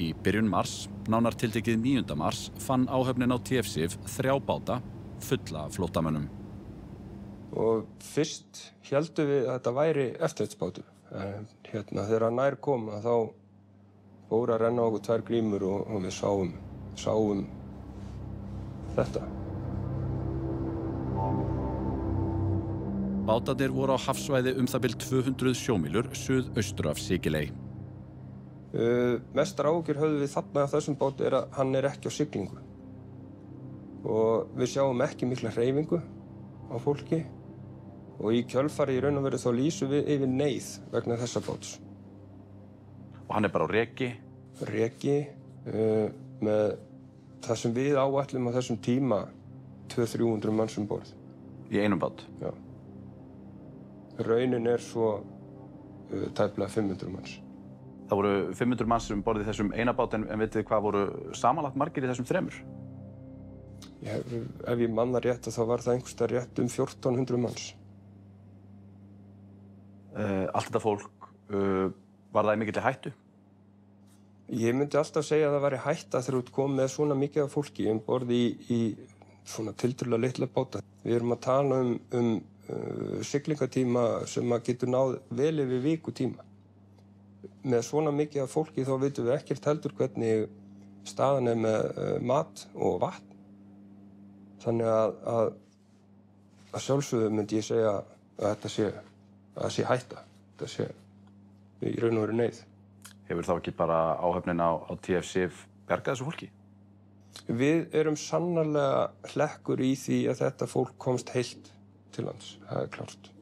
Í byrjun mars, nánar tiltekið 9. mars, fann áhöfnin á TF-Sif 3 báta fulla af flóttamönnum. Og fyrst héldum við að þetta væri eftirlitsbátur. Þegar nær kom þá fóru að renna okkur 2 grímur og við sáum þetta. Bátarnir voru á hafsvæði það bil 200 sjómílur suðaustur af Sikiley. Mestar áhyggjur höfðum við þarna af þessum báti að hann ekki á siglingu. Og við sjáum ekki mikla hreyfingu á fólki. Og í kjölfari í raun og veru þá lýsum við yfir neyð vegna þessa báts. Og hann bara á reki? Reki, með það sem við áætlum á þessum tíma 200-300 manns um borð. Í einum bát? Já. Raunin svo tæplega 500 manns. Það voru 500 manns um borð í þessum eina bát, en vitið þið hvað voru samanlagt margir í þessum 3? Ef ég man það rétt, þá var það einhvers staðar rétt 1400 manns. Allt þetta fólk, var það í mikilli hættu? Ég myndi alltaf segja að það væri hætta þegar þú kom með svona mikið af fólki um borð í svona tiltölulega litla báta. Við erum að tala um siglingatíma sem getur náð vel yfir vikutíma. Með svona mikið af fólki þá vitum við ekkert heldur hvernig staðan með mat og vatn. Þannig að sjálfsögðu myndi ég segja að þetta sé hætta. Þetta sé í raun og veru neyð. Hefur þá ekki bara áhöfnin á TF-Sif bjargað þessu fólki? Við erum sannarlega hlekkur í því að þetta fólk komst heilt til lands. Það klárt.